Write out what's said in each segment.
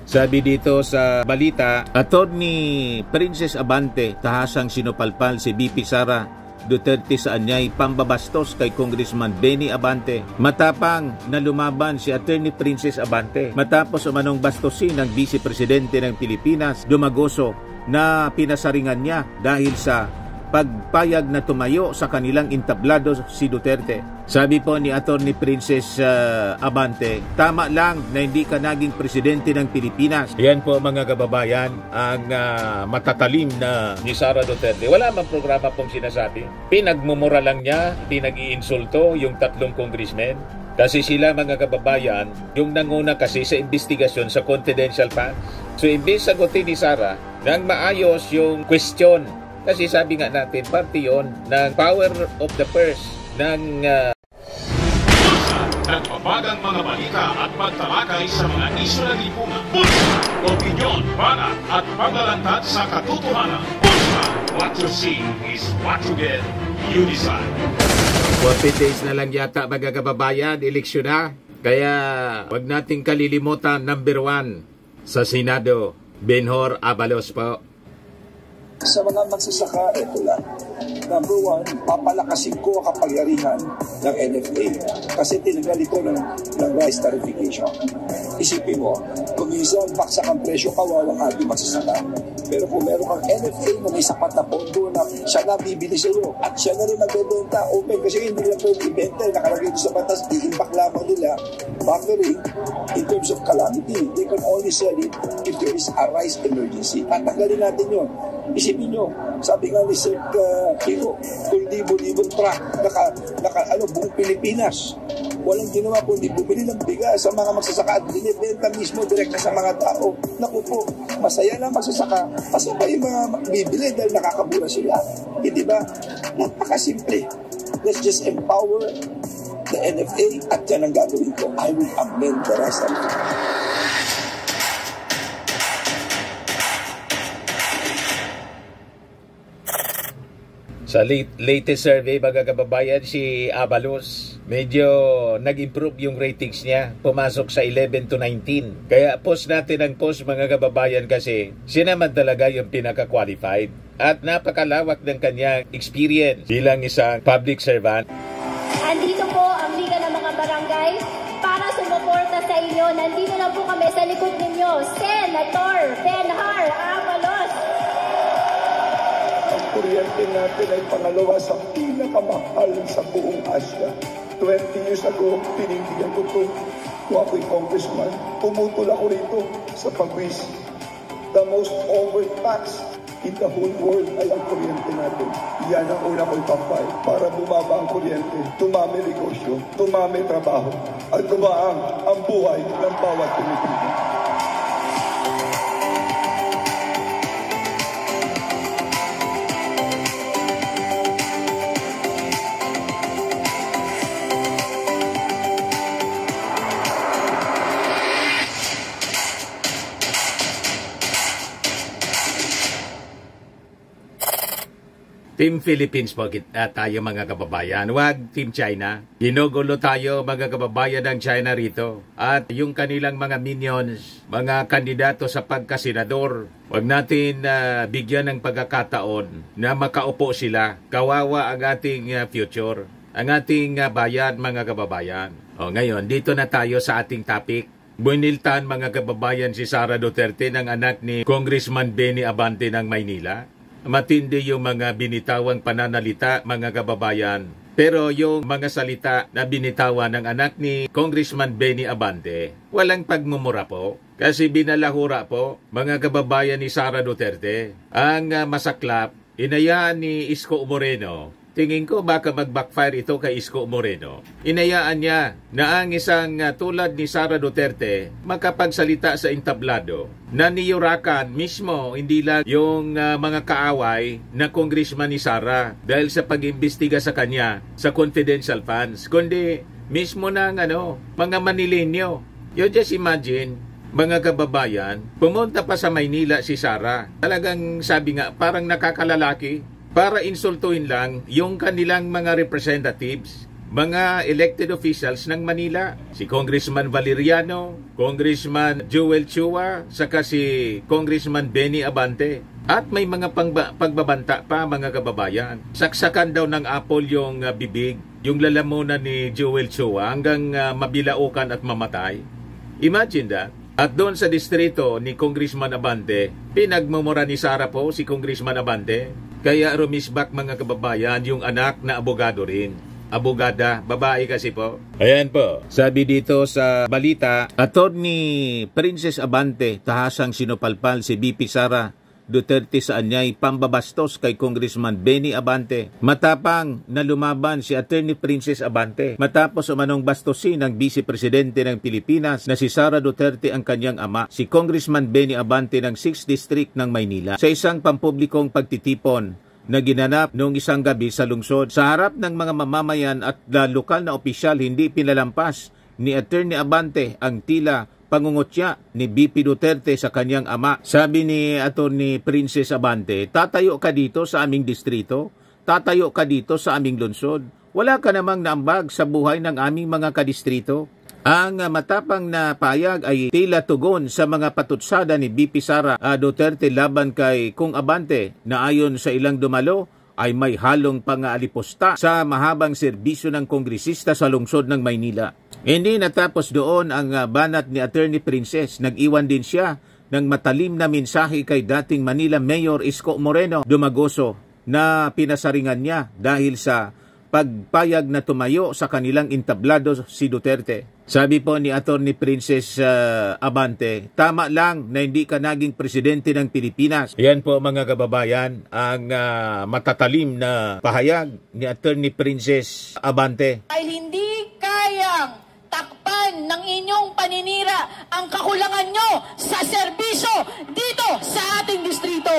Sabi dito sa balita, Attorney Princess Abante tahasang sinupalpal si VP Sara Duterte sa anyay pambabastos kay Congressman Benny Abante. Matapang na lumaban si Attorney Princess Abante matapos umanong bastosin ng Vice Presidente ng Pilipinas, Dumagoso, na pinasaringan niya dahil sa pagpayag na tumayo sa kanilang entablado si Duterte. Sabi po ni Attorney Princess Abante, tama lang na hindi ka naging presidente ng Pilipinas. Yan po mga kababayan ang matatalim na ni Sara Duterte. Wala mang programa pong sinasabi. Pinagmumura lang niya, pinag-iinsulto yung 3 congressmen. Kasi sila mga kababayan, yung nanguna kasi sa investigasyon sa confidential funds. So imbis sagutin ni Sara nang maayos yung question. Kasi sabi nga natin, parte yun ng power of the purse ng nagpapagang mga balita at pagtalakay sa mga isyu ng lipunan. Bulsa! Opinyon, banat at paglalantad sa katotohanan. Bulsa! What you see is what you get. You decide. 40 days na lang yata mga kababayan, eleksyon na. Kaya wag nating kalilimutan, number 1 sa Senado, Benhur Abalos po. Sa mga magsasaka, ito lang. Number 1, papalakasin ko ang kapangyarihan ng NFA kasi tinanggal ito ng rice tariffication. Isipin mo, kung minsan baksak ang presyo, kawawang ating magsasaka. Pero kung meron kang NFA na may sapat na pondo na siya na bibili sa iyo at siya na rin magbebenta, open kasi hindi nila pwede ibenta, nakalagay ito sa batas, i-impact lamang nila. Factoring, in terms of calamity, they can only sell it if there is a rice emergency. Tatanggalin natin yun. Isipin nyo, sabi nga ni Sir Kiko, kung libo-libong truck, buong Pilipinas, walang ginawa kundi bumili ng bigas sa mga magsasaka at binibenta mismo direkta sa mga tao. Naku po, masaya lang magsasaka, kasi ba yung mga bibili dahil nakakabura sila? Hindi ba? Napakasimple. Let's just empower the NFA at yan ang gagawin ko. I will amend the rest of it. Sa latest survey, mga kababayan, si Abalos, medyo nag-improve yung ratings niya. Pumasok sa 11 to 19. Kaya post natin ang post, mga kababayan, kasi siya naman talaga yung pinaka-qualified. At napakalawak ng kanyang experience bilang isang public servant. Andito po ang Liga ng mga Barangay para sumuporta sa inyo. Nandito na po kami sa likod ninyo, Senator Benhur Abalos. Kuryente natin ay pangalawa sa pinakamahal sa buong Asia. 20 years ago, pinindigan ko ito. Kung ako'y congressman, pumutol ako rito sa pagwis. The most overtaxed in the whole world ay ang kuryente natin. Yan ang una ko'y pampay. Para bumaba ang kuryente, tumami negosyo, tumami trabaho, at tumaang ang buhay ng bawat Pilipino. Team Philippines po tayo mga kababayan. Huwag Team China. Ginugulo tayo mga kababayan ng China rito. At yung kanilang mga minions, mga kandidato sa pagkasenador, huwag natin bigyan ng pagkakataon na makaupo sila. Kawawa ang ating future, ang ating bayan mga kababayan. O ngayon, dito na tayo sa ating topic. Buniltan mga kababayan si Sara Duterte ng anak ni Congressman Benny Abante ng Maynila. Matindi yung mga binitawang pananalita mga kababayan. Pero yung mga salita na binitawan ng anak ni Congressman Benny Abante, walang pagmumura po. Kasi binalahura po mga kababayan ni Sara Duterte. Ang masaklap, inayaan ni Isko Moreno. Tingin ko baka mag-backfire ito kay Isko Moreno. Inayaan niya na ang isang tulad ni Sara Duterte makapagsalita sa entablado. Naniyurakan mismo hindi lang yung mga kaaway na congressman ni Sara dahil sa pag-imbestiga sa kanya sa confidential funds, kundi mismo ng mga Manilenyo. You just imagine, mga kababayan, pumunta pa sa Maynila si Sara. Talagang sabi nga, parang nakakalalaki para insultuhin lang yung kanilang mga representatives. mga elected officials ng Manila. Si Congressman Valeriano, Congressman Joel Chua, saka si Congressman Benny Abante. At may mga pagbabanta pa, mga kababayan. Saksakan daw ng apple yung bibig, yung lalamunan ni Joel Chua hanggang mabilaukan at mamatay. Imagine that. At doon sa distrito ni Congressman Abante, pinagmumura ni Sara po si Congressman Abante. Kaya rumisbak, mga kababayan, yung anak na abogado rin. Abogada, babae kasi po. Ayan po. Sabi dito sa balita, Attorney Princess Abante tahasang sinupalpal si VP Sara Duterte sa anyay pambabastos kay Congressman Benny Abante. Matapang na lumaban si Attorney Princess Abante matapos umanong bastosin ng Vice Presidente ng Pilipinas na si Sara Duterte ang kanyang ama, si Congressman Benny Abante ng 6th District ng Maynila, sa isang pampublikong pagtitipon na ginanap noong isang gabi sa lungsod. Sa harap ng mga mamamayan at lokal na opisyal, hindi pinalampas ni Attorney Abante ang tila pangungutya ni BP Duterte sa kanyang ama. Sabi ni Attorney Princess Abante, tatayo ka dito sa aming distrito, tatayo ka dito sa aming lungsod. Wala ka namang naambag sa buhay ng aming mga kadistrito. Ang matapang na payag ay tila tugon sa mga patutsada ni BP Sara Duterte laban kay Kung Abante na ayon sa ilang dumalo ay may halong pang-aalipusta sa mahabang serbisyo ng kongresista sa lungsod ng Maynila. Hindi natapos doon ang banat ni Attorney Princess. Nag-iwan din siya ng matalim na mensahe kay dating Manila Mayor Isko Moreno Dumagoso na pinasaringan niya dahil sa pagpayag na tumayo sa kanilang entablado si Duterte. Sabi po ni Attorney Princess Abante, tama lang na hindi ka naging presidente ng Pilipinas. Yan po, mga kababayan, ang matatalim na pahayag ni Attorney Princess Abante. Ay hindi kayang takpan ng inyong paninira ang kakulangan nyo sa serbisyo dito sa ating distrito.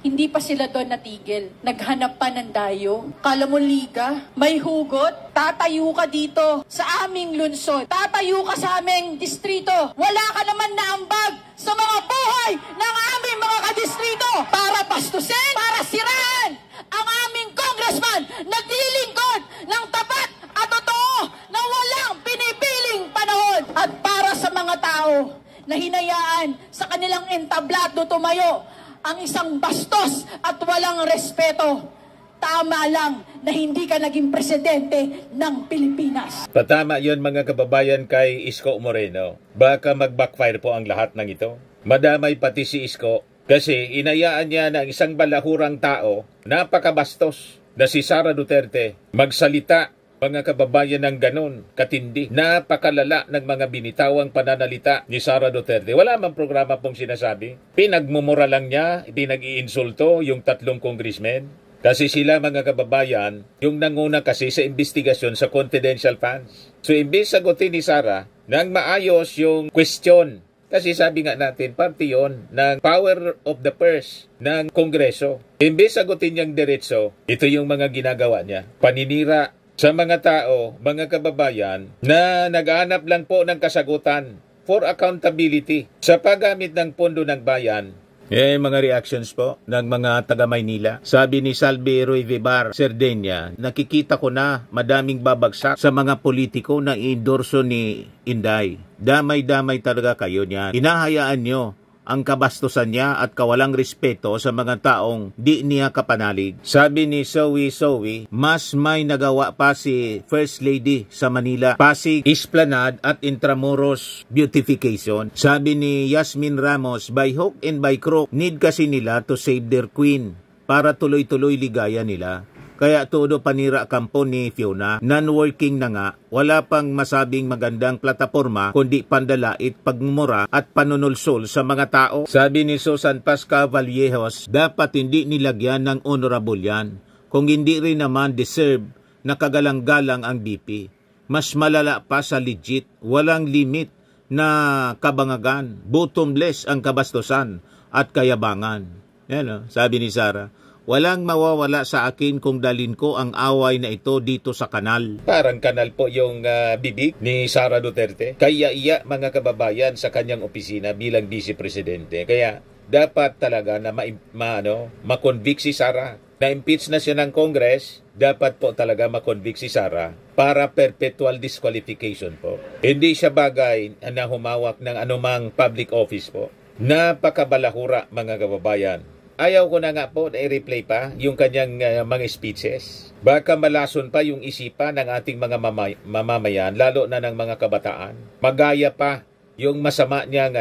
Hindi pa sila doon natigil. Naghanap pa ng dayo. Kala mo liga? May hugot? Tatayo ka dito sa aming lungsod. Tatayo ka sa aming distrito. Wala ka naman naambag sa mga buhay ng aming mga kadistrito para bastusin, para siraan ang aming congressman naglilingkod ng tapat at totoo na walang pinipiling panahon. At para sa mga tao na hinayaan sa kanilang entablado tumayo ang isang bastos at walang respeto, tama lang na hindi ka naging presidente ng Pilipinas. Patama yon, mga kababayan, kay Isko Moreno. Baka mag-backfire po ang lahat ng ito. Madamay pati si Isko kasi inayaan niya ng isang balahurang tao, napakabastos, na si Sara Duterte, magsalita, mga kababayan, ng ganon katindi. Napakalala ng mga binitawang pananalita ni Sara Duterte. Wala mang programa pong sinasabi. Pinagmumura lang niya, pinag-iinsulto yung 3 congressmen. Kasi sila, mga kababayan, yung nanguna kasi sa investigasyon sa confidential funds. So imbis sagutin ni Sara nang maayos yung question, kasi sabi nga natin, parte yon ng power of the purse ng Kongreso. Imbis sagutin niyang diretso, ito yung mga ginagawa niya. Paninira sa mga tao, mga kababayan, na naghahanap lang po ng kasagutan for accountability sa paggamit ng pondo ng bayan. Mga reactions po ng mga taga Maynila. Sabi ni Salvi Roy Vivar Serdenya, nakikita ko na madaming babagsak sa mga politiko na i-endorso ni Inday. Damay-damay talaga kayo niyan. Hinahayaan nyo ang kabastusan niya at kawalang respeto sa mga taong di niya kapanalig. Sabi ni Zoe, mas may nagawa pa si First Lady sa Manila, Pasig, Esplanade at Intramuros beautification. Sabi ni Yasmin Ramos, by hook and by crook, need kasi nila to save their queen para tuloy-tuloy ligaya nila. Kaya todo panira kampo ni Fiona, non-working na nga, wala pang masabing magandang plataforma kundi pandalait, pagmumura at panunulsol sa mga tao. Sabi ni Susan Pasca Vallejos, dapat hindi nilagyan ng honorable yan. Kung hindi rin naman deserve na kagalang-galang ang BP. Mas malala pa sa legit, walang limit na kabangagan, bottomless ang kabastusan at kayabangan. Yan, sabi ni Sara. Walang mawawala sa akin kung dalin ko ang away na ito dito sa kanal. Parang kanal po yung bibig ni Sara Duterte. Kaya iya, mga kababayan, sa kanyang opisina bilang Vice Presidente. Kaya dapat talaga na ma-convict si Sara Na-impeach na siya ng Congress, dapat po talaga makonvict si Sara para perpetual disqualification po. Hindi siya bagay na humawak ng anumang public office po. Napakabalahura mga kababayan. Ayaw ko na nga po na i-replay pa yung kanyang mga speeches. Baka malason pa yung isipan ng ating mga mamamayan, lalo na ng mga kabataan. Magaya pa yung masama niyang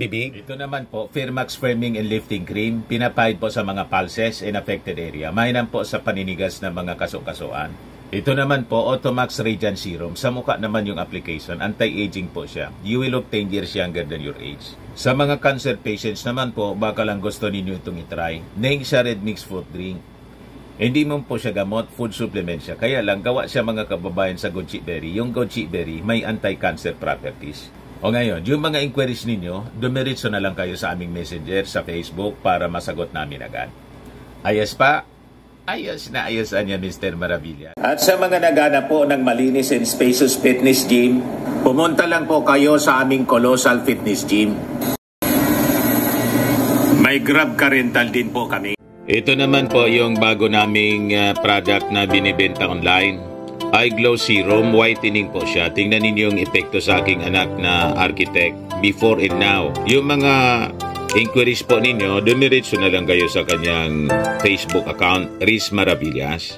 bibig. Ito naman po, Firmax Firming and Lifting Cream, pinapahid po sa mga pulses in affected area. Mainam po sa paninigas ng mga kaso-kasuan. Ito naman po, Automax Radiant Serum. Sa mukha naman yung application, anti-aging po siya. You will look 10 years younger than your age. Sa mga cancer patients naman po, baka lang gusto ninyo itong itry. Neng siya red mixed fruit drink. Hindi mo po siya gamot, food supplement siya. Kaya lang, gawa siya mga kababayan sa goji berry. Yung goji berry, may anti-cancer properties. O ngayon, yung mga inquiries ninyo, dumiritso na lang kayo sa aming messenger sa Facebook para masagot namin agad. Ayos pa? Ayos na ayos niya, Mr. Maravilla. At sa mga naghanap po ng malinis and spacious fitness gym, pumunta lang po kayo sa aming Colossal Fitness Gym. May Grab car rental din po kami. Ito naman po yung bago naming product na binibenta online. Eye Glow Serum, whitening po siya. Tingnan ninyo yung epekto sa aking anak na architect before and now. Yung mga inquiries po ninyo, dumiretso na lang kayo sa kanyang Facebook account, Riz Maravillas.